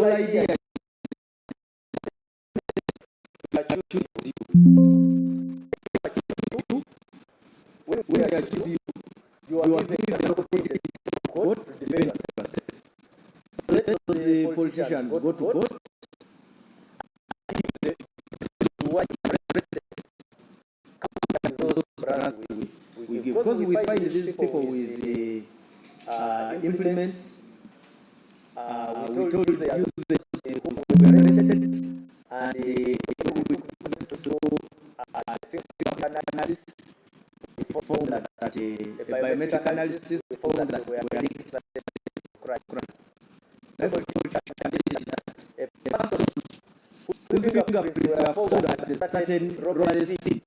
whole idea is when we accuse you, you are giving the opportunity to court to defend yourself. So let those politicians go to court. We give, because we find these people with implements. We told you they use this to be arrested, and we put through physical analysis. We found that a biometric analysis found that we are linked to crime. Therefore, a person whose fingerprints were found at a certain robbery scene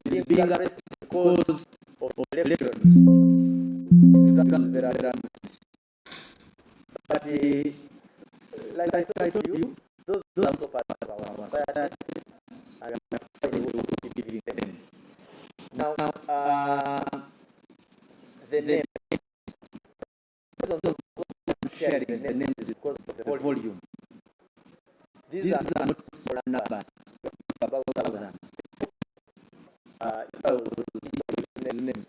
is being arrested because of elections. It becomes very relevant. But like I told you, those are also part of our society, and we have to be giving them. Now, the names. Sharing the names is because of the volume. These are not small numbers. About thousands. If I was to names,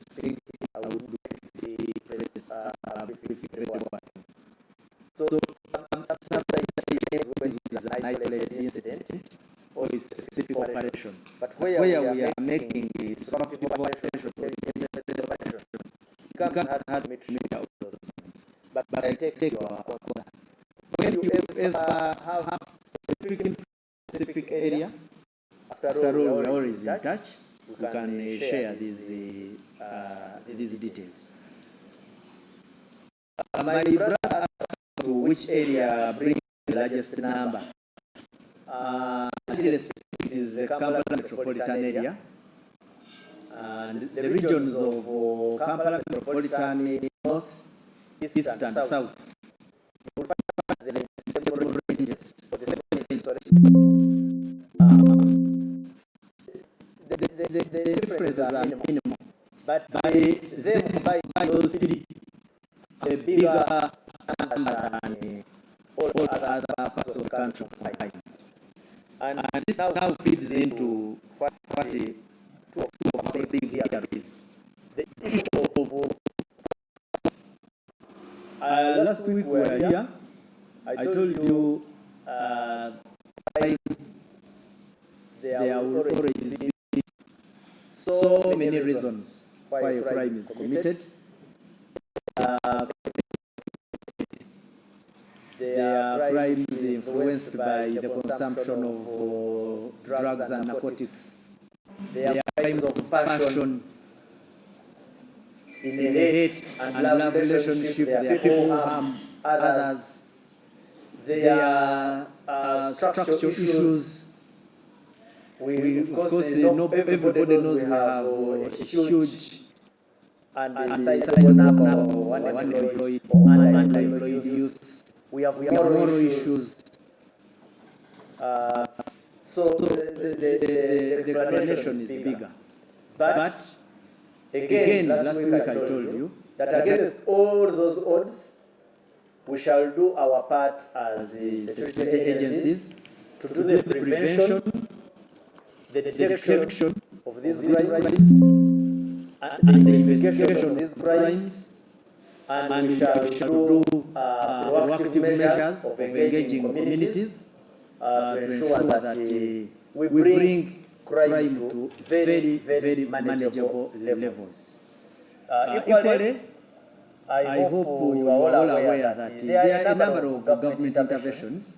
I would do So sometimes it is an isolated incident or a specific operation. But where we are making a disruptive operation, it becomes hard to meet out those things. But I take your concern. When you ever have a specific area, after all, we are always in touch. You can share these details. My brother asked to which area brings the largest number. It is the Kampala metropolitan area. And the regions of Kampala metropolitan, north, east, and south. You will find the several ranges. The differences are minimal. But them by those three, a bigger number than all other parts of the country combined. And this now feeds into what two of the things here is. The issue of last week we were here. I told you there will always be so many reasons why a crime is committed. There are crimes influenced by the consumption of drugs and narcotics. There are crimes of passion, in the hate and love relationship. There are people who harm others. There are structural issues. Of course, everybody knows we have a huge and sizable number of unemployed or underemployed youth. We have moral issues. So the explanation is bigger. But again, last week I told you that against all those odds, we shall do our part as the security agencies to do the prevention, the detection of these crimes, and the investigation of these crimes, and we shall do proactive measures of engaging communities to ensure that we bring crime to very, very manageable levels. Equally, I hope you are all aware that there are a number of government interventions,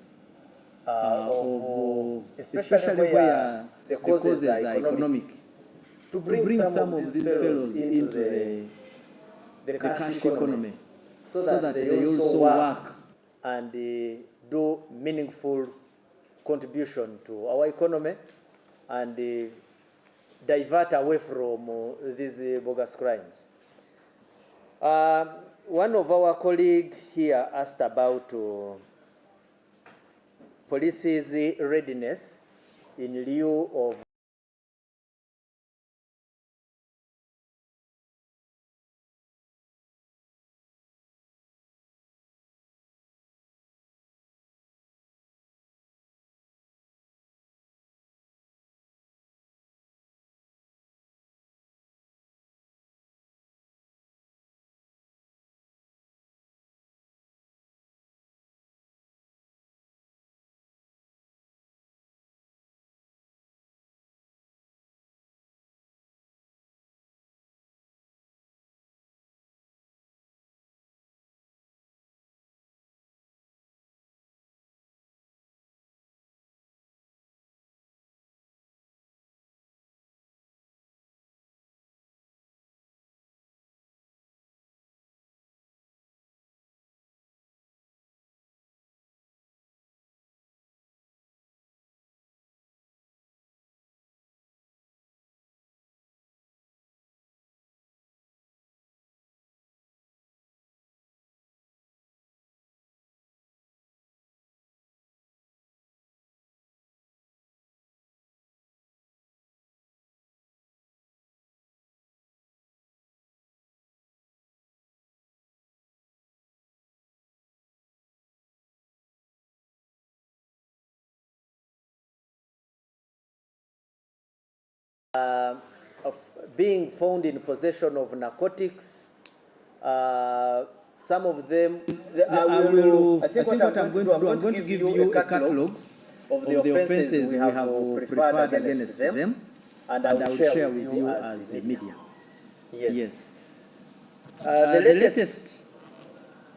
especially where the causes are economic, to bring some of these fellows into the cash economy, so that they also work and do meaningful contribution to our economy and divert away from these bogus crimes. One of our colleagues here asked about police's readiness in lieu of of being found in possession of narcotics. Some of them, I think what I'm going to do, I'm going to give you a catalog of the offenses we have preferred against them, and I will share with you as a media. Yes. The latest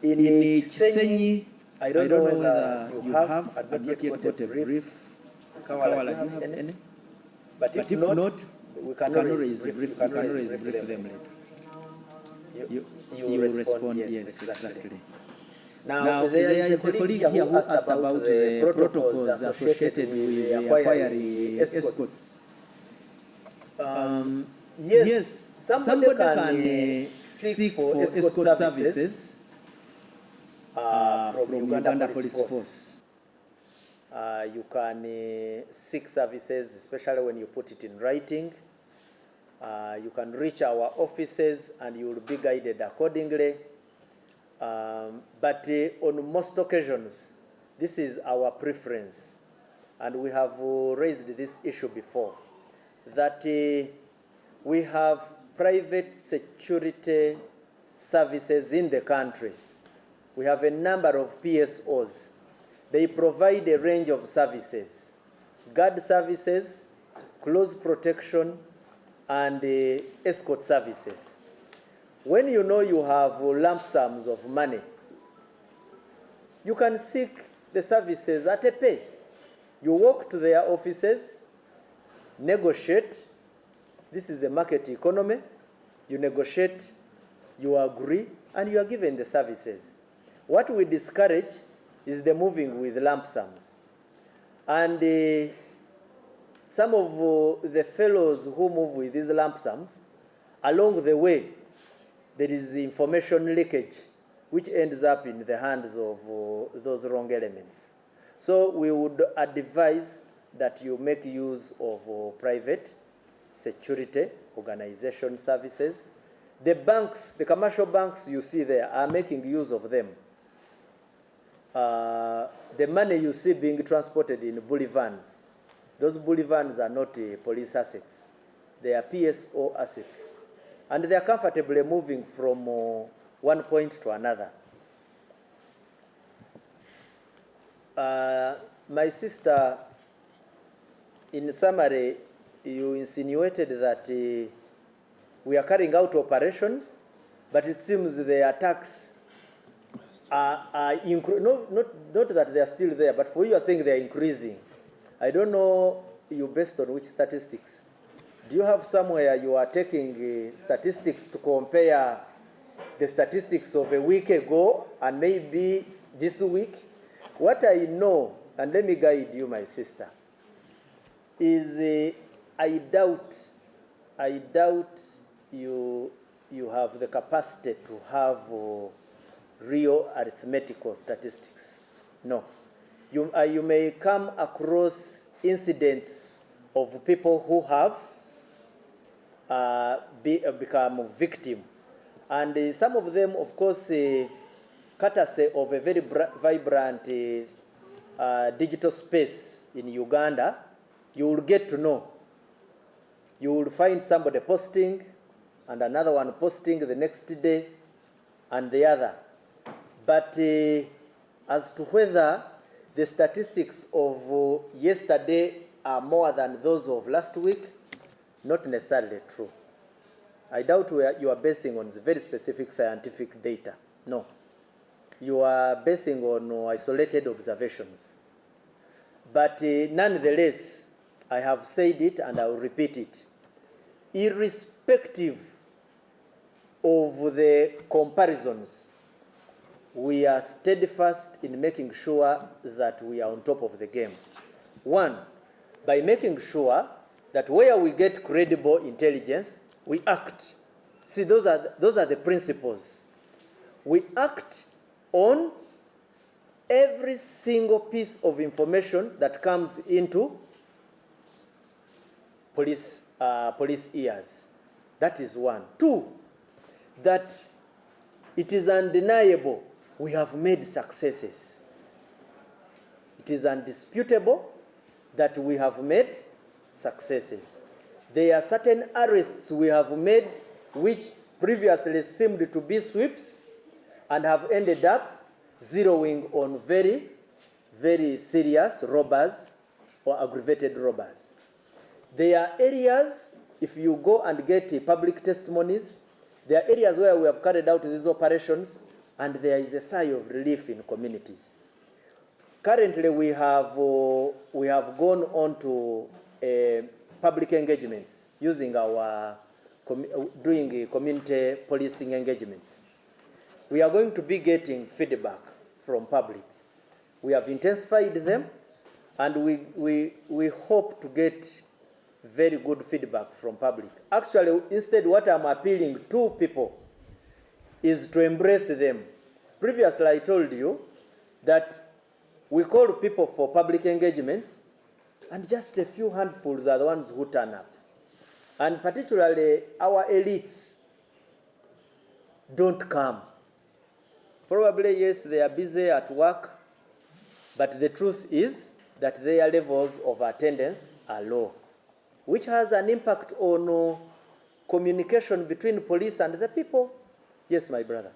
in Chisenyi, I don't know whether you have, I've not yet got a brief. Kawala, do you have any? But if not, we can always brief them later. You respond, yes, exactly. Now there is a colleague here who asked about the protocols associated with acquiring escorts. Yes, somebody can seek for escort services from Uganda Police Force. You can seek services, especially when you put it in writing. You can reach our offices and you will be guided accordingly. But on most occasions, this is our preference. And we have raised this issue before, that we have private security services in the country. We have a number of PSOs. They provide a range of services: guard services, close protection, and escort services. When you know you have lump sums of money, you can seek the services at a pay. You walk to their offices, negotiate. This is a market economy. You negotiate, you agree, and you are given the services. What we discourage is the moving with lump sums. And some of the fellows who move with these lump sums, along the way, there is information leakage, which ends up in the hands of those wrong elements. So we would advise that you make use of private security organization services. The banks, the commercial banks you see there, are making use of them. The money you see being transported in bully vans, those bully vans are not police assets. They are PSO assets. And they are comfortably moving from one point to another. My sister, in summary, you insinuated that we are carrying out operations, but it seems the attacks are not that they are still there, but for you are saying they are increasing. I don't know you based on which statistics. Do you have somewhere you are taking statistics to compare the statistics of a week ago and maybe this week? What I know, and let me guide you, my sister, is I doubt you have the capacity to have real arithmetical statistics. No. You may come across incidents of people who have become victim. And some of them, of course, courtesy of a very vibrant digital space in Uganda, you will get to know. You will find somebody posting and another one posting the next day and the other. But as to whether the statistics of yesterday are more than those of last week, not necessarily true. I doubt you are basing on very specific scientific data. No. You are basing on isolated observations. But nonetheless, I have said it and I will repeat it. Irrespective of the comparisons, we are steadfast in making sure that we are on top of the game. One, by making sure that where we get credible intelligence, we act. See, those are the principles. We act on every single piece of information that comes into police ears. That is one. Two, that it is undeniable we have made successes. It is undisputable that we have made successes. There are certain arrests we have made which previously seemed to be sweeps and have ended up zeroing on very, very serious robbers or aggravated robbers. There are areas, if you go and get public testimonies, there are areas where we have carried out these operations and there is a sigh of relief in communities. Currently, we have gone on to public engagements using our doing community policing engagements. We are going to be getting feedback from public. We have intensified them, and we hope to get very good feedback from public. Actually, instead, what I'm appealing to people is to embrace them. Previously, I told you that we call people for public engagements, and just a few handfuls are the ones who turn up. And particularly, our elites don't come. Probably, yes, they are busy at work, but the truth is that their levels of attendance are low, which has an impact on communication between police and the people. Yes, my brother.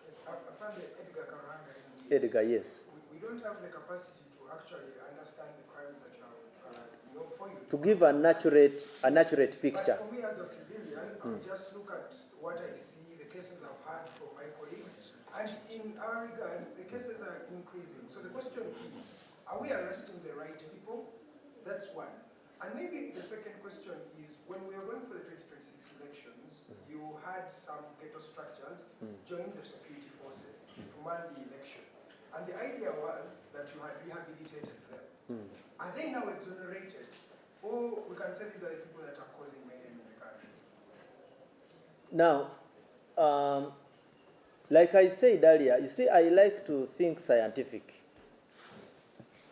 Yes, I found Edgar Karanga. Edgar, yes. We don't have the capacity to actually understand the crimes that you are, for you. To give an accurate picture. But for me as a civilian, I just look at what I see, the cases I've had from my colleagues, and in our regard, the cases are increasing. So the question is, are we arresting the right people? That's one. And maybe the second question is, when we are going for the 2026 elections, you had some ghetto structures join the security forces to man the election. And the idea was that you had rehabilitated them. Are they now exonerated? Or we can say these are the people that are causing mayhem in the country? Now, like I said earlier, you see, I like to think scientific.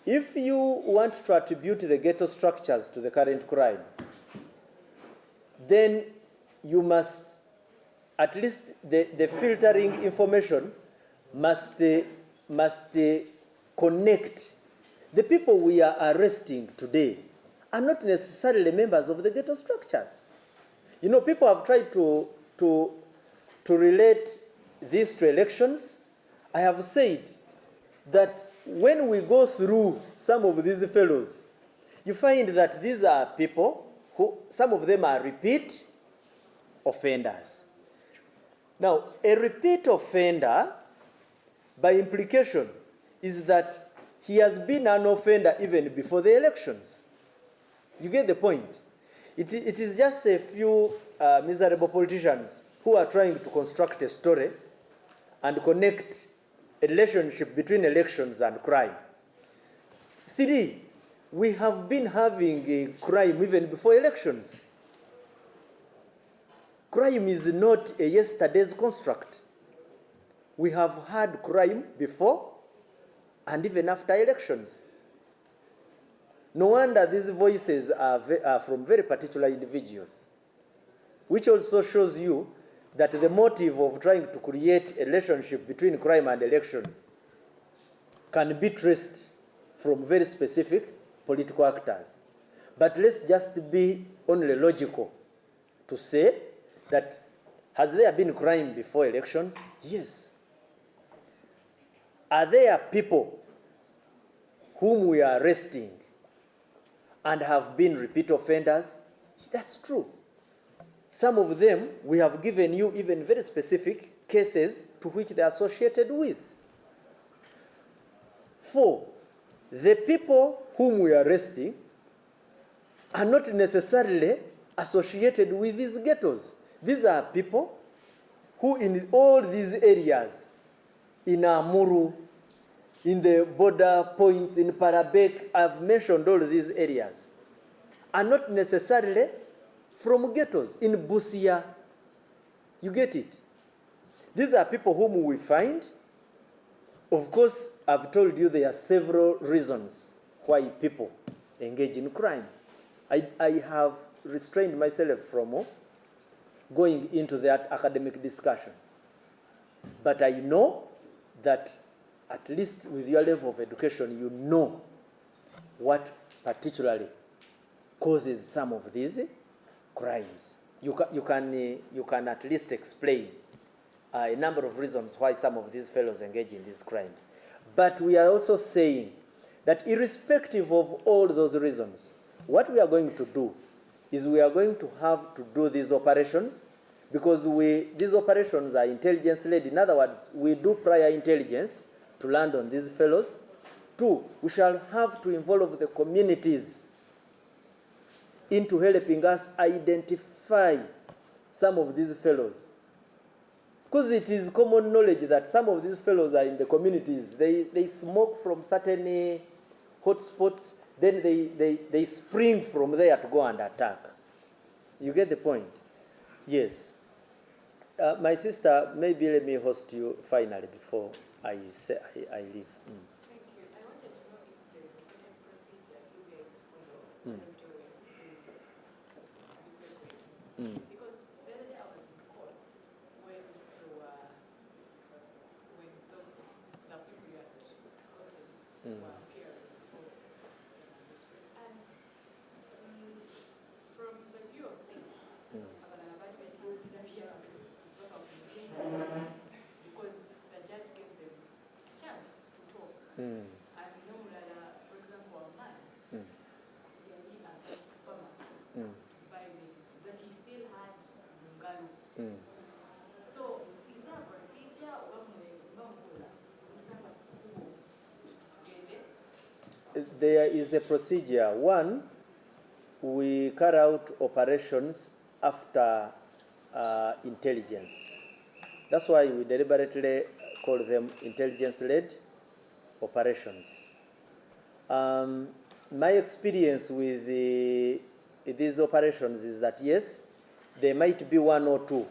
If you want to attribute the ghetto structures to the current crime, then you must, at least the filtering information must connect. The people we are arresting today are not necessarily members of the ghetto structures. You know, people have tried to relate this to elections. I have said that when we go through some of these fellows, you find that these are people who, some of them are repeat offenders. Now, a repeat offender, by implication, is that he has been an offender even before the elections. You get the point? It is just a few miserable politicians who are trying to construct a story and connect a relationship between elections and crime. 3, we have been having a crime even before elections. Crime is not a yesterday's construct. We have had crime before and even after elections. No wonder these voices are from very particular individuals, which also shows you that the motive of trying to create a relationship between crime and elections can be traced from very specific political actors. But let's just be only logical to say that, has there been crime before elections? Yes. Are there people whom we are arresting and have been repeat offenders? That's true. Some of them, we have given you even very specific cases to which they are associated with. 4, the people whom we are arresting are not necessarily associated with these ghettos. These are people who in all these areas, in Amuru, in the border points, in Parabek, I've mentioned all these areas, are not necessarily from ghettos. In Busia, you get it. These are people whom we find. Of course, I've told you there are several reasons why people engage in crime. I have restrained myself from going into that academic discussion. But I know that at least with your level of education, you know what particularly causes some of these crimes. You can at least explain a number of reasons why some of these fellows engage in these crimes. But we are also saying that irrespective of all those reasons, what we are going to do is we are going to have to do these operations because these operations are intelligence-led. In other words, we do prior intelligence to land on these fellows. 2, we shall have to involve the communities into helping us identify some of these fellows. Because it is common knowledge that some of these fellows are in the communities. They smoke from certain hotspots, then they spring from there to go and attack. You get the point? Yes. My sister, maybe let me host you finally before I leave. Thank you. I wanted to know if there is a certain procedure you guys follow during this because the other day I was in court when those the people you had gotten were appearing before the magistrate. And from the view of things, because the judge gave them a chance to talk. And no, for example, a man, farmers to buy medicine, but he still had Naguru. So, is there a procedure there is a procedure. 1, we carry out operations after intelligence. That's why we deliberately call them intelligence-led operations. My experience with these operations is that yes, there might be 1 or 2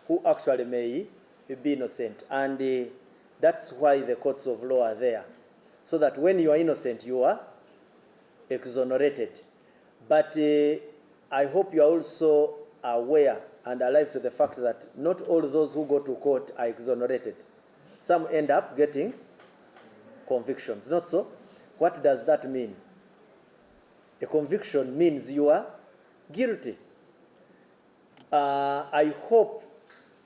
who actually may be innocent, and that's why the courts of law are there, so that when you are innocent, you are exonerated. But I hope you are also aware and alive to the fact that not all those who go to court are exonerated. Some end up getting convictions, not so? What does that mean? A conviction means you are guilty. I hope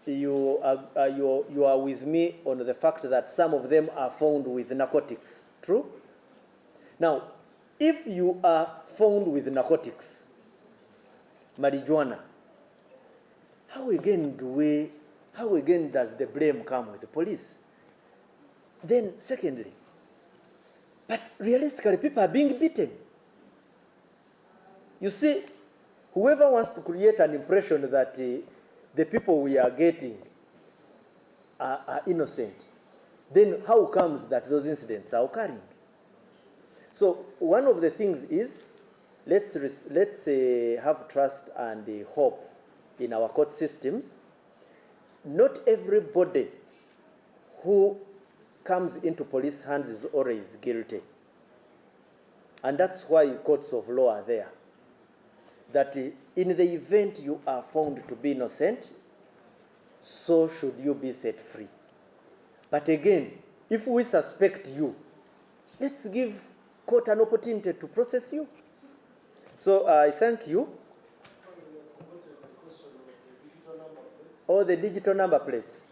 you are with me on the fact that some of them are found with narcotics. True? Now, if you are found with narcotics, marijuana, how again does the blame come with the police? Then, secondly, but realistically, people are being beaten. You see, whoever wants to create an impression that the people we are getting are innocent, then how comes that those incidents are occurring? So one of the things is, let's have trust and hope in our court systems. Not everybody who comes into police hands is always guilty. And that's why courts of law are there. That in the event you are found to be innocent, so should you be set free. But again, if we suspect you, let's give court an opportunity to process you. So I thank you. Oh, the digital number plates.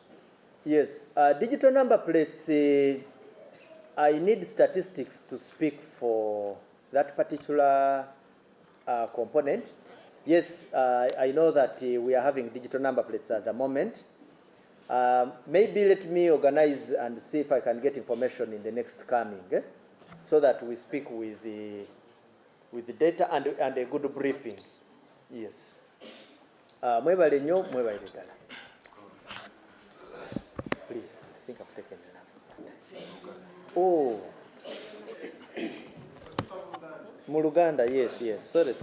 Yes, digital number plates, I need statistics to speak for that particular component. Yes, I know that we are having digital number plates at the moment. Maybe let me organize and see if I can get information in the next coming, so that we speak with the data and a good briefing. Yes. Mwebale nyo, mwebale dala. Please, I think I've taken enough. Oh. Muluganda, yes. Sorry.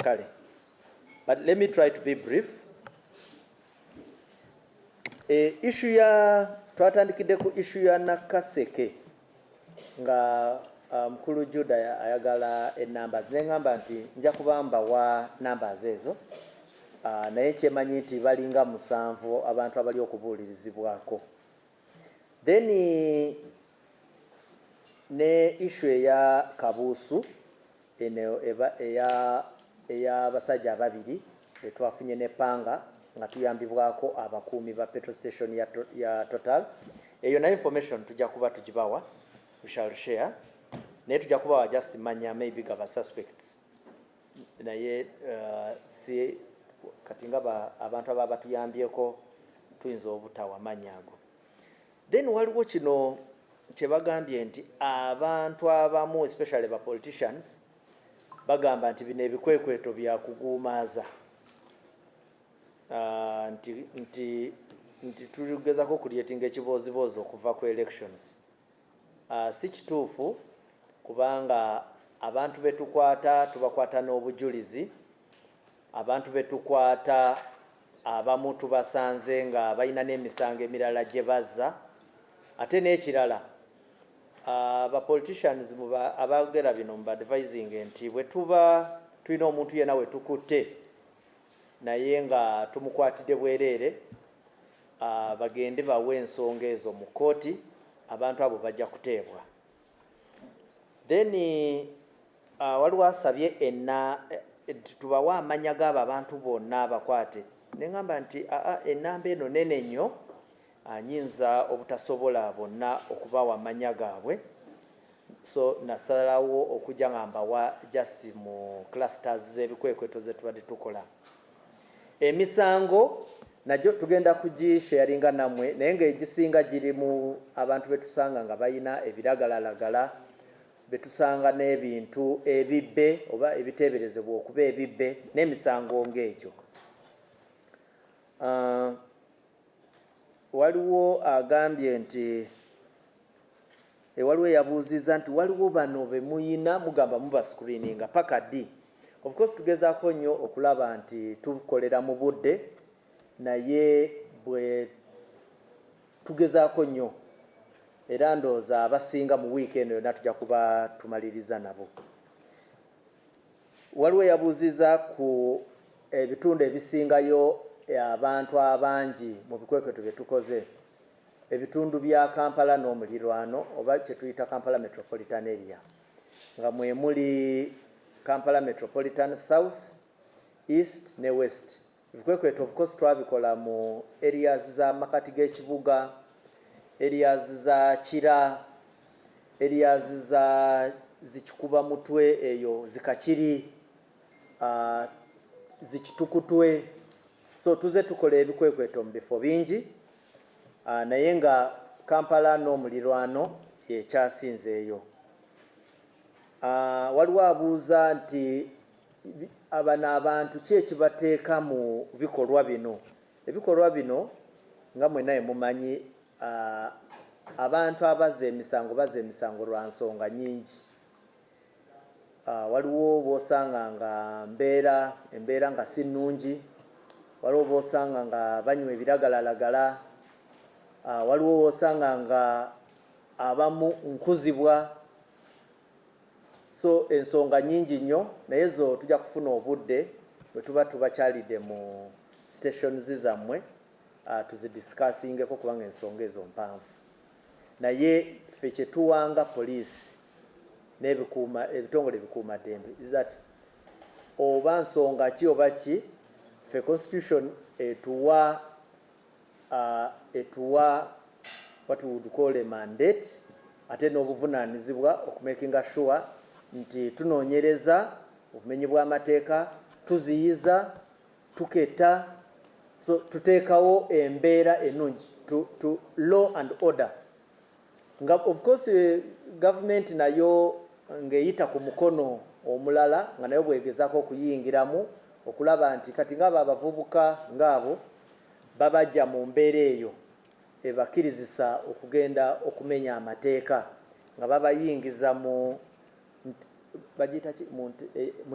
Kale. But let me try to be brief. Issue ya, twatandikide ku issue ya Nakaseke. Nga mkulu Juda ayagala numbers. Nengamba nti nja kubamba wa numbers ezo. Naye kyemanyi nti balinga 7 abantu abali okubuulirizibwako. Then ne issue ya Kabusu eno eya ey'abasajja ababiri etwafunye n'eppanga nga tuyambibwako abakuumi ba petrol station ya Total. Eyo na information tujja kuba tugibawa, we shall share. Naye tujja kubawa just manya maybe gaba suspects. Naye si kati nga abantu ababa batuyambyeko tuyinza obutawa manya ago. Then waliwo kino kye bagambye nti abantu abamu especially ba politicians bagamba nti bino ebikwekweto bya kuguumaaza. Nti tugezako creating ekiboozibozi okuva ku elections. Si kituufu kubanga abantu betukwata tubakwata n'obujulizi, abantu betukwata abamu tubasanze nga balina n'emisango emirala gye bazza. Ate n'ekirala ba politicians abagera bino mba advising nti bwe tuba tulina omuntu yenna we tukutte naye nga tumukwatidde bwereere, bagende bawe ensonga ezo mu kooti, abantu abo bajja kuteebwa. Then waliwo asabye tubawe amanya g'abo abantu bonna abakwate. Ne ngamba nti ennamba eno nene nnyo, anyinza obutasobola bonna okubawa amanya gaabwe. So nasalawo okujja nga mbawa just mu clusters z'ebikwekweto ze tubadde tukola. Emisango najjo tugenda kugisharinga namwe, naye ng'egisinga giri mu abantu betusanga nga balina ebiragalalagala, betusanga n'ebintu ebibbe oba ebiteeberezebwa okuba ebibbe n'emisango ng'egyo. Waliwo agambye nti waliwo yabuuziza nti waliwo bano be muyina mugamba muba screeninga paka ddi. Of course tugezaako nnyo okulaba nti tukolera mu budde, naye bwe tugezaako nnyo era ndooza abasinga mu weekend yonna tujja kuba tumaliriza nabo. Waliwo yabuuziza ku ebitundu ebisingayo abantu abangi mu bikwekweto bye tukoze, ebitundu bya Kampala n'omulirwano oba kye tuyita Kampala Metropolitan Area, nga mwe muli Kampala Metropolitan South, East ne West. Ebikwekweto of course twabikola mu areas za makati g'ekibuga, areas za Kira, areas za Zikikuba mutwe eyo Zikakiri, Zikitukutwe. So tuze tukola ebikwekweto mu bifo bingi, naye nga Kampala n'omulirwano yekyasinze eyo. Waliwo abuuza nti abano abantu ki ekibateeka mu bikolwa bino. Ebikolwa bino nga mwenna mumanyi, abantu abazza emisango lwa nsonga nyingi. Waliwo b'osanga nga embeera nga si nnungi, waliwo b'osanga nga banywa ebiragalalagala, waliwo b'osanga nga abamu nkuzibwa. So ensonga nyingi nnyo, naye zo tujja kufuna obudde bwe tuba tubakyalidde mu stations zammwe tuzidiscussingeko kubanga ensonga ezo mpanvu. Naye ffe kye tuwanga poliisi ebitongole ebikuuma ddembe is that oba nsonga ki oba ki, ffe constitution etuwa what we would call a mandate, ate n'obuvunaanyizibwa okumakinga sure nti tunoonyereza obumenyi bw'amateeka, tuziyiza, tuketta, so tuteekawo embeera ennungi to law and order. Nga of course government nayo ng'eyita ku mukono omulala nga nayo bwegezaako okuyingiramu okulaba nti kati ng'abo abavubuka ng'abo babajja mu mbeera eyo ebakirizisa okugenda okumenya amateeka, nga babayingiza mu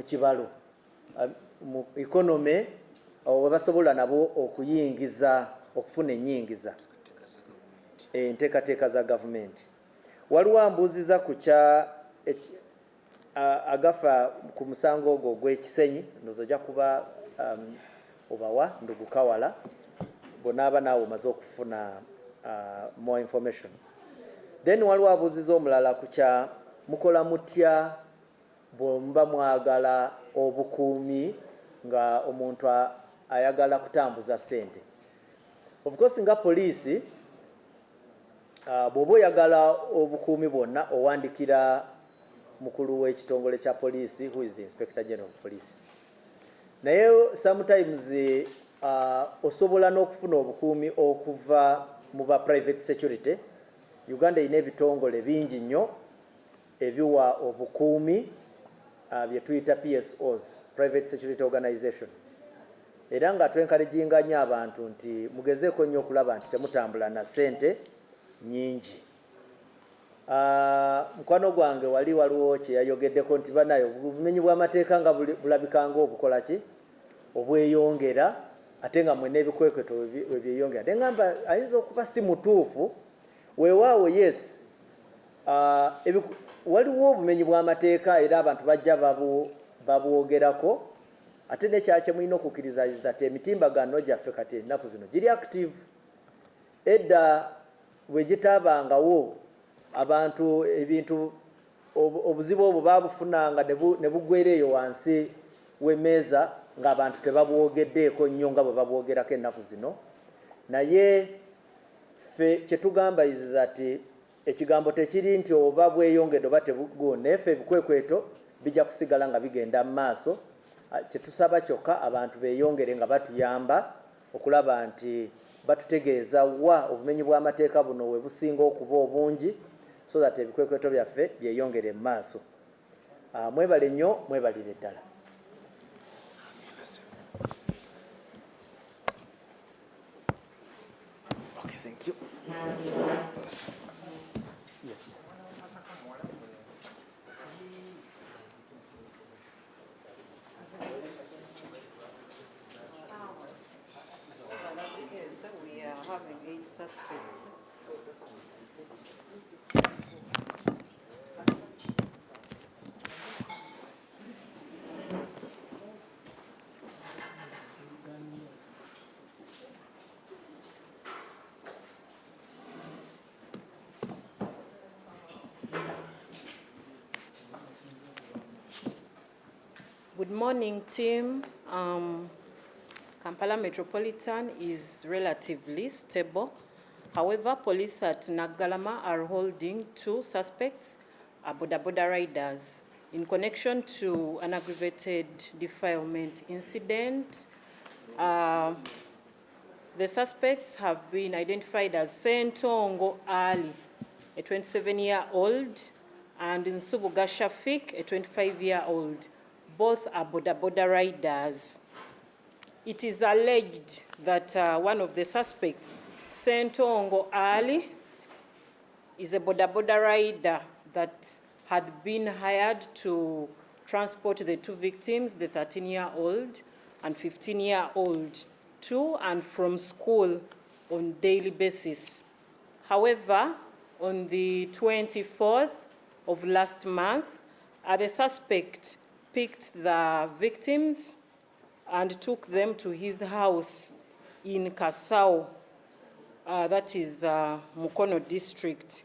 kibalo mu economy, we basobola nabo okuyingiza okufuna ennyingiza enteekateeka za gavumenti. Waliwo ambuuziza ku kya agafa ku musango ogwo ogw'ekisenyi, ndowooza ojja kuba obawa ndugukawala bonaaba naawe omaze okufuna more information. Then waliwo abuuziza omulala ku kya mukola mutya bwe muba mwagala obukuumi nga omuntu ayagala kutambuza ssente. Of course nga poliisi bw'oba oyagala obukuumi bwonna owandikira mukulu w'ekitongole kya poliisi, who is the Inspector General of Police. Naye sometimes osobola n'okufuna obukuumi okuva mu ba private security. Uganda erina ebitongole bingi nnyo ebiwa obukuumi bye tuyita PSOs, private security organizations. Era nga twenkalejinganya abantu nti mugezeeko nnyo okulaba nti temutambula na ssente nnyingi. Mukwano gwange waliwo kyeyayogeddeko nti banayo obumenyi bw'amateeka nga bulabikanga obukola ki obweyongera ate nga mwene ebikwekweto webyeyongera. Naye ngamba ayinza okuba si mutuufu, weewaawo yes, waliwo obumenyi bw'amateeka era abantu bajja babwogerako, ate nekyakye mulina okukkiriza is that emitimbagano gyaffe kati ennaku zino giri active. Edda bwe gitaabangawo abantu ebintu obuzibu obwo baabufunanga ne bugwera eyo wansi w'emmeeza ng'abantu tebabwogeddeeko nnyo nga bwe babwogerako ennaku zino. Naye ffe kye tugamba is that ekigambo tekiri nti oba bweyongedde oba tebugo, naye ffe ebikwekweto bijja kusigala nga bigenda mu maaso. Kye tusaba kyokka abantu beeyongere nga batuyamba okulaba nti batutegeeza wa obumenyi bw'amateeka buno we businga okuba obungi, so that ebikwekweto byaffe byeyongere mu maaso. Mwebale nnyo, mwebalire ddala. Okay, thank you. Yes, yes. We are having 8 suspects. Good morning, team. Kampala Metropolitan is relatively stable. However, police at Nagalama are holding 2 suspects, boda riders, in connection to an aggravated defilement incident. The suspects have been identified as Sentongo Ali, a 27-year-old, and Nsubuga Shafik, a 25-year-old. Both are boda riders. It is alleged that one of the suspects, Sentongo Ali, is a boda rider that had been hired to transport the 2 victims, the 13-year-old and 15-year-old, to and from school on daily basis. However, on the 24th of last month, the suspect picked the victims and took them to his house in Kasao, that is Mukono district.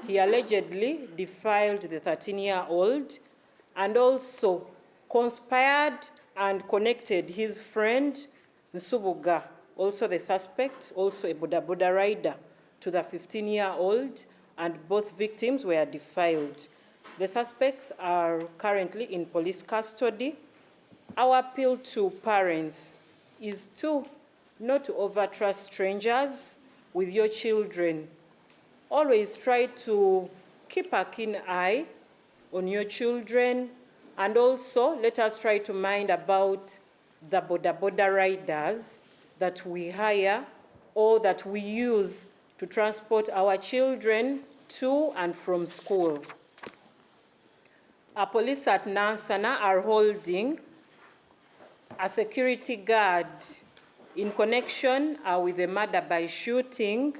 He allegedly defiled the 13-year-old and also conspired and connected his friend Nsubuga, also the suspect, also a boda rider, to the 15-year-old, and both victims were defiled. The suspects are currently in police custody. Our appeal to parents is to not to overtrust strangers with your children. Always try to keep a keen eye on your children, and also let us try to mind about the boda riders that we hire or that we use to transport our children to and from school. Our police at Nansana are holding a security guard in connection with the murder by shooting.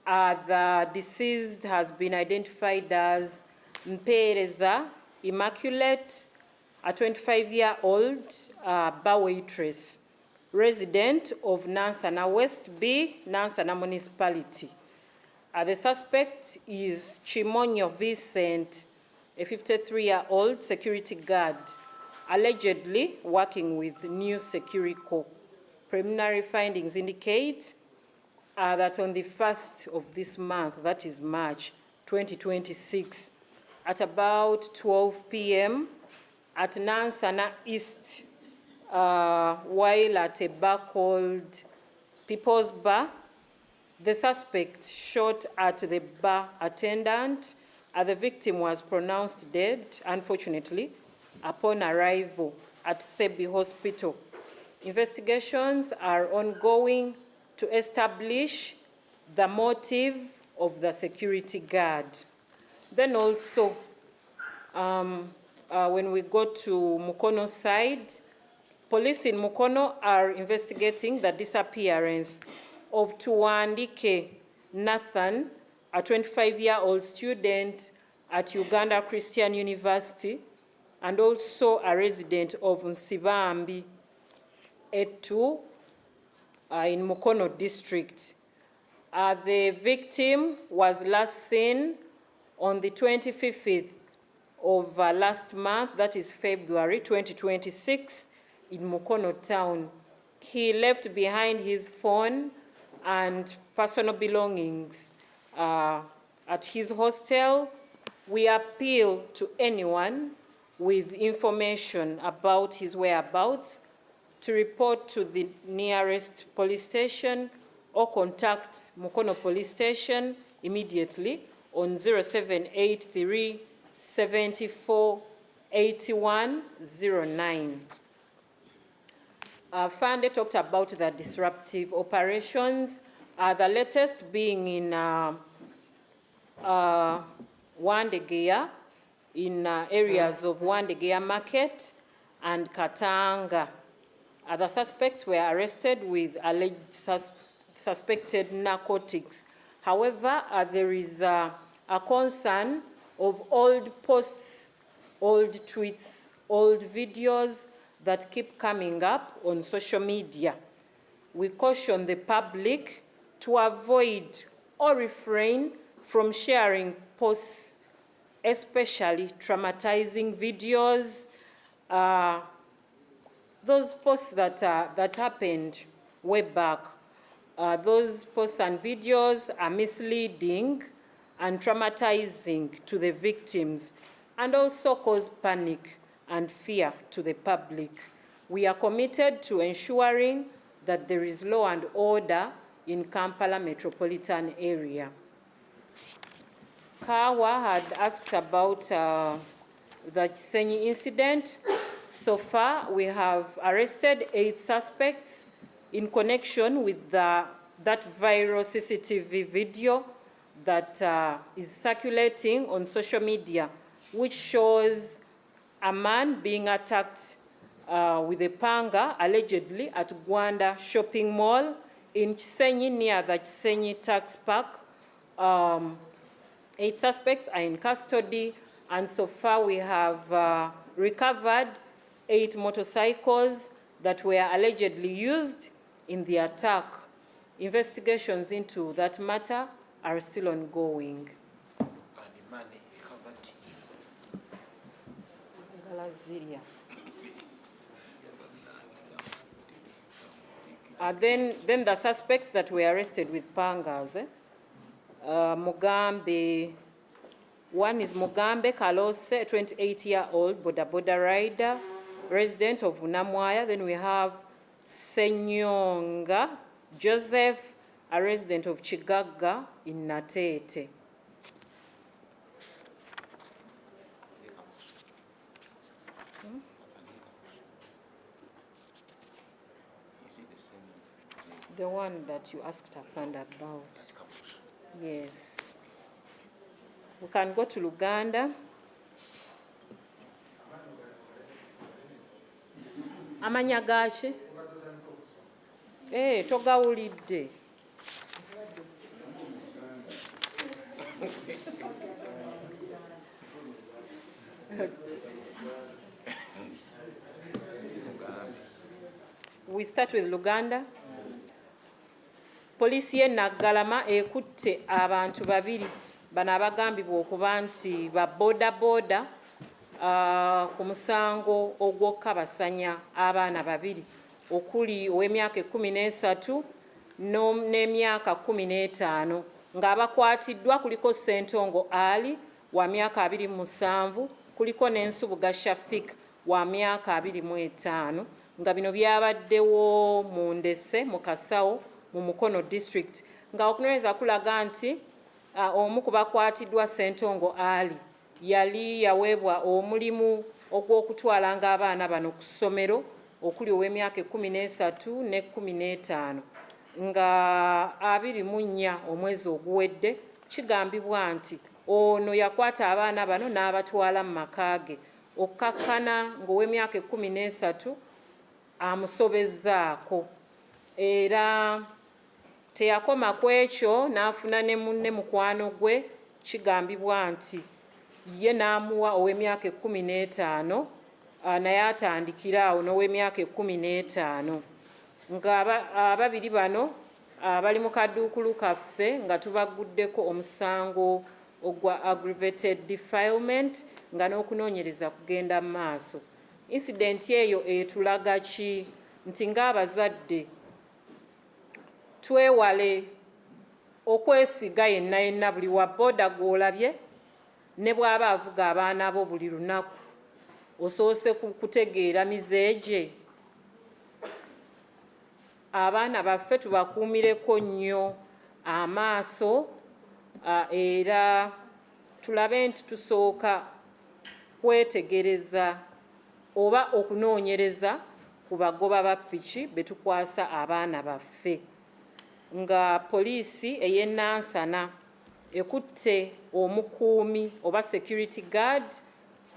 The deceased has been identified as Mpereza Immaculate, a 25-year-old bar waitress, resident of Nansana West B, Nansana Municipality. The suspect is Chimonyo Vincent, a 53-year-old security guard allegedly working with New Securico. Preliminary findings indicate that on the 1st of this month, that is March 2026, at about 12 p.m. at Nansana East, while at a bar called People's Bar, the suspect shot at the bar attendant. The victim was pronounced dead, unfortunately, upon arrival at Sebi Hospital. Investigations are ongoing to establish the motive of the security guard. Then also, when we go to Mukono side, police in Mukono are investigating the disappearance of Tuwandike Nathan, a 25-year-old student at Uganda Christian University, and also a resident of Nsibambi Etu in Mukono district. The victim was last seen on the 25th of last month, that is February 2026, in Mukono town. He left behind his phone and personal belongings at his hostel. We appeal to anyone with information about his whereabouts to report to the nearest police station or contact Mukono Police Station immediately on 0783 74 8109. Fande talked about the disruptive operations, the latest being in Wandegeya, in areas of Wandegeya Market and Katanga. The suspects were arrested with alleged suspected narcotics. However, there is a concern of old posts, old tweets, old videos that keep coming up on social media. We caution the public to avoid or refrain from sharing posts, especially traumatizing videos, those posts that happened way back. Those posts and videos are misleading and traumatizing to the victims and also cause panic and fear to the public. We are committed to ensuring that there is law and order in Kampala metropolitan area. Kawa had asked about the Chisenyi incident. So far, we have arrested 8 suspects in connection with that viral CCTV video that is circulating on social media, which shows a man being attacked with a panga, allegedly at Gwanda Shopping Mall in Chisenyi, near the Chisenyi Tax Park. 8 suspects are in custody, and so far we have recovered 8 motorcycles that were allegedly used in the attack. Investigations into that matter are still ongoing. Then the suspects that were arrested with pangas, Mugambe, one is Mugambe Kalose, a 28-year-old boda rider, resident of Unamwaya. Then we have Senyonga Joseph, a resident of Chigaga in Natete. The one that you asked a friend about. Yes. We can go to Luganda. Amanya gachi? Togawulidde. We start with Luganda. Poliisi y'e Naggalama ekutte abantu 2 bano abagambibwa okuba nti ba boda ku musango ogw'okukabasanya abaana babiri okuli ow'emyaka 13 n'emyaka 15 ng'abakwatiddwa kuliko Ssentongo Ali wa myaka 27, kuliko n'Ensubuga Shafik wa myaka 25, nga bino byabaddewo mu Ndese mu Kasawo mu Mukono district, nga okunoonyereza kulaga nti omu ku bakwatiddwa Ssentongo Ali yali yaweebwa omulimu ogw'okutwalanga abaana bano ku ssomero okuli ow'emyaka 13 ne 15, nga 24 omwezi oguwedde kigambibwa nti ono yakwata abaana bano n'abatwala mu maka ge, okkakkana ng'ow'emyaka 13 amusobezzaako, era teyakoma ku ekyo n'afuna ne munne mukwano gwe, kigambibwa nti ye n'amuwa ow'emyaka 15 naye atandikira awo n'ow'emyaka 15, nga ababiri bano bali mu kaduukulu kaffe nga tubaguddeko omusango ogwa aggravated defilement nga n'okunoonyereza kugenda mu maaso. Incidenti eyo etulaga ki? Nti ng'abazadde twewale okwesiga yenna yenna, buli wa booda gw'olabye ne bw'aba avuga abaana bo buli lunaku osoose kutegeera mizeegye. Abaana baffe tubakuumireko nnyo amaaso, era tulabe nti tusooka kwetegereza oba okunoonyereza ku bagoba ba ppiki be tukwasa abaana baffe. Nga poliisi ey'e Nansana ekutte omukuumi oba security guard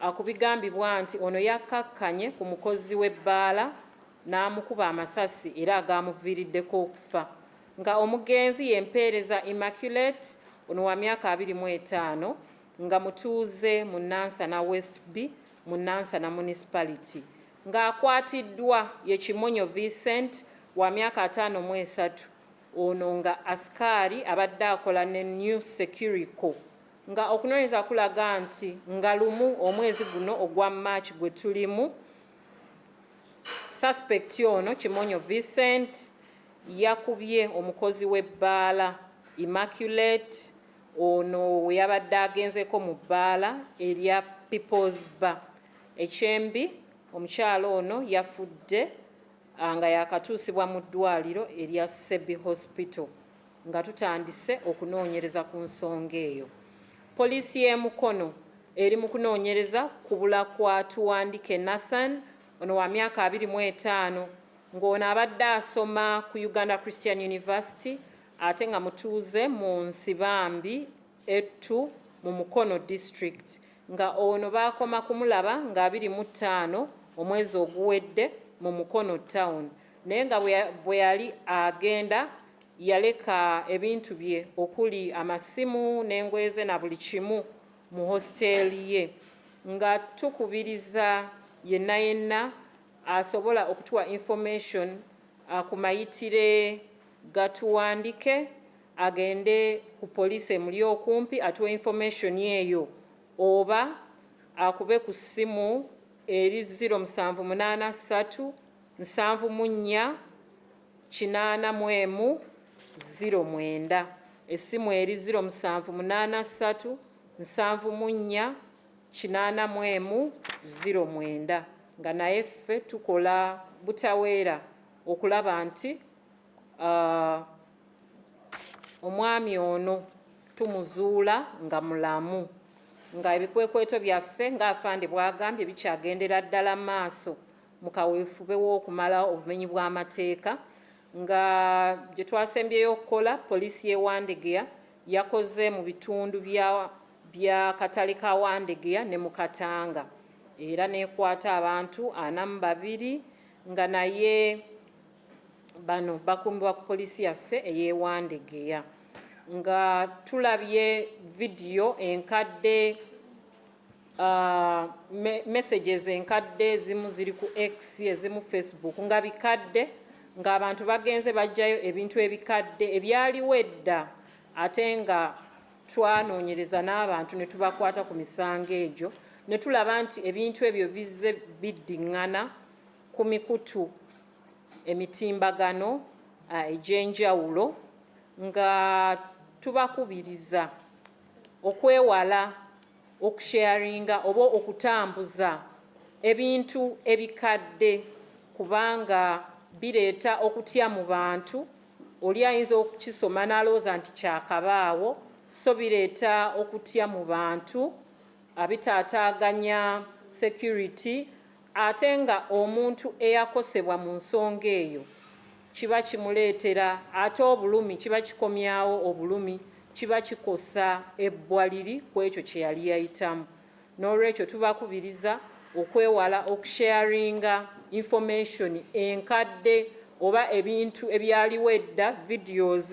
akubigambibwa nti ono yakkakkanye ku mukozi w'ebbaala n'amukuba amasasi era agaamuviiriddeko okufa, nga omugenzi y'empeereza Immaculate ono wa myaka 25 nga mutuuze mu Nansana West B mu Nansana Municipality, ng'akwatiddwa ye Kimonyo Vincent wa myaka 53, ono nga askaari abadde akola ne New Securico, nga okunoonyereza kulaga nti nga lumu omwezi guno ogwa March gwe tulimu, suspect ono Kimonyo Vincent yakubye omukozi w'ebbaala Immaculate ono we yabadde agenzeko mu bbaala erya People's Bar. Ekyembi omukyalo ono yafudde nga yakatuusibwa mu ddwaliro erya Sebi Hospital, nga tutandise okunoonyereza ku nsonga eyo. Poliisi y'e Mukono eri mu kunoonyereza kubula kwa Tuwandike Nathan ono wa myaka 25, ng'ono abadde asoma ku Uganda Christian University ate nga mutuuze mu Nsibambi ettu mu Mukono district, nga ono baakoma kumulaba nga 25 omwezi oguwedde mu Mukono town, naye nga bwe yali agenda yaleka ebintu bye okuli amasimu n'engoye ze na buli kimu mu hositeeli ye, nga tukubiriza yenna yenna asobola okutuwa information ku mayitire gatuwandike agende ku poliisi emuli okumpi atuwe information eyo, oba akube ku ssimu eri 0783 74 809, essimu eri 0783 74 809, nga naye ffe tukola butaweera okulaba nti omwami ono tumuzuula nga mulamu, nga ebikwekweto byaffe ng'afande bw'agambye bikyagendera ddala maaso mu kaweefube w'okumala obumenyi bw'amateeka, nga gye twasembyeyo okukola poliisi y'e Wandegeya yakoze mu bitundu bya katale ka Wandegeya ne mu Katanga, era n'ekwata abantu 42 nga naye bano bakuumibwa ku poliisi yaffe ey'e Wandegeya, nga tulabye vidiyo enkadde, messages enkadde ezimu ziri ku X ezimu Facebook nga bikadde, ng'abantu bagenze bajjayo ebintu ebikadde ebyaliwo edda ate nga twanoonyereza n'abantu ne tubakwata ku misango egyo ne tulaba nti ebintu ebyo bizze biddiŋŋana ku mikutu emitimbagano egy'enjawulo nga tubakubiriza okwewala okusharinga oba okutambuza ebintu ebikadde kubanga bireeta okutya mu bantu. Oli ayinza okukisoma n'alowooza nti kyakabaawo, so bireeta okutya mu bantu, abitaataaganya security, ate nga omuntu eyakosebwa mu nsonga eyo kiba kimuleetera ate obulumi, kiba kikomyawo obulumi, kiba kikosa ebbwaliri ku ekyo kye yali yayitamu. N'olwekyo tubakubiriza okwewala okusharinga information enkadde oba ebintu ebyaliwo edda, videos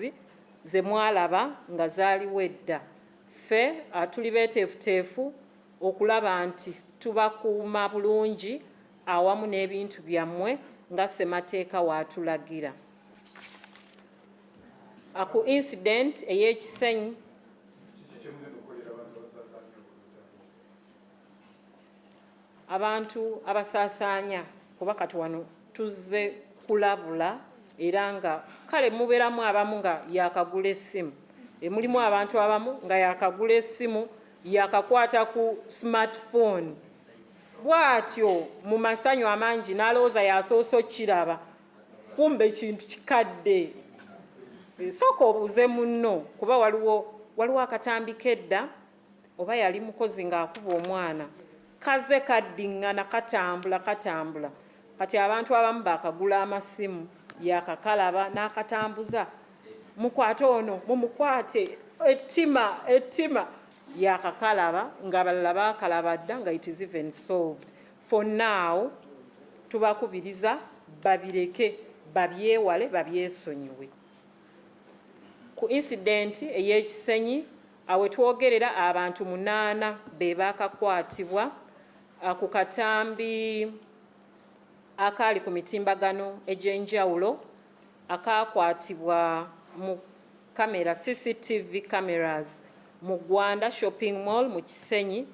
ze mwalaba nga zaaliwo edda. Ffe tuli beeteefuteefu okulaba nti tubakuuma bulungi awamu n'ebintu byammwe nga ssemateeka waatulagira. Ku incident ey'ekisenyi abantu abasaasaanya, kuba kati wano tuzze kulabula era nga kale mubeeramu abamu nga yakagula essimu, mulimu abantu abamu nga yakagula essimu yakakwata ku smartphone bw'atyo mu masanyu amangi n'alowooza yasoose okiraba kumbe kintu kikadde. Sooka obuuze munno kuba waliwo akatambi kedda oba yali mukozi ng'akuba omwana kaze kaddiŋŋana katambula kati abantu abamu bakagula amasimu yakakalaba n'akatambuza, mukwate ono mumukwate, ettima yakakalaba nga balala bakalaba dda nga it is even solved. For now tubakubiriza babireke, babyewale, babyesonyiwe. Ku incident ey'ekisenyi awe twogerera abantu 8 be bakakwatibwa ku katambi akaali ku mitimbagano egy'enjawulo akakwatibwa mu kamera, CCTV cameras mu Gwanda shopping mall mu Kisenyi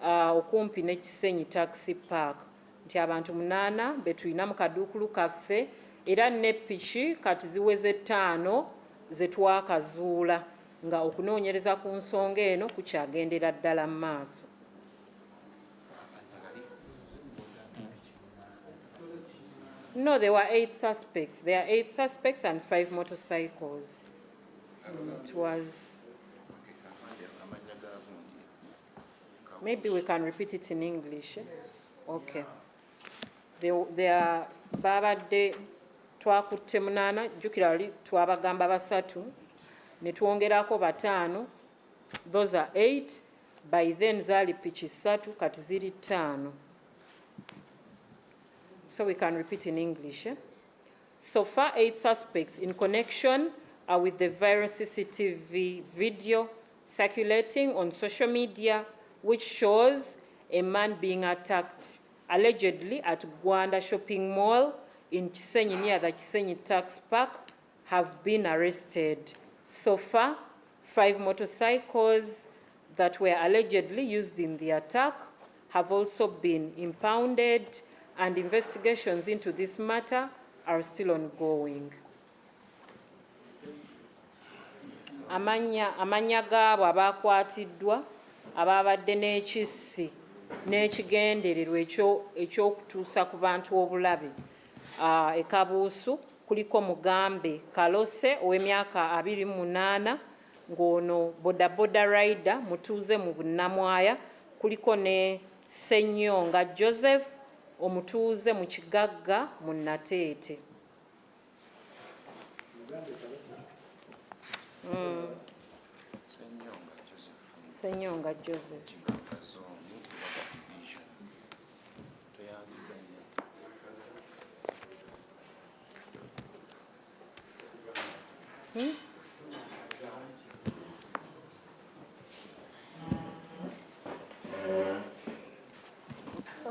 okumpi ne Kisenyi taxi park, nti abantu 8 be tulina mu kaduukulu kaffe era ne piki kati ziweze 5 ze twakazuula nga okunoonyereza ku nsonga eno kukyagendera ddala mu maaso. No, there were 8 suspects. There are 8 suspects and 5 motorcycles. It was... Maybe we can repeat it in English. Yes. Okay. There are babadde twakutte 8, jjukira wali twabagamba 3 ne twongerako 5. Those are 8. By then zaali piki 3 kati ziri 5. So we can repeat in English. So far 8 suspects in connection with the viral CCTV video circulating on social media which shows a man being attacked allegedly at Gwanda shopping mall in Kisenyi near the Kisenyi tax park have been arrested. So far 5 motorcycles that were allegedly used in the attack have also been impounded, and investigations into this matter are still ongoing. Amanya gaabo abakwatiddwa ababadde n'ekissi n'ekigendererwa ekyokutuusa ku bantu obulabe e Kabuusu kuliko Mugambe Kalose ow'emyaka 28 ng'ono bodaboda rider mutuuze mu Bunnamwaya, kuliko ne Ssenyonga Joseph omutuuze mu Kigagga mu Nateete. Ssenyonga Joseph. So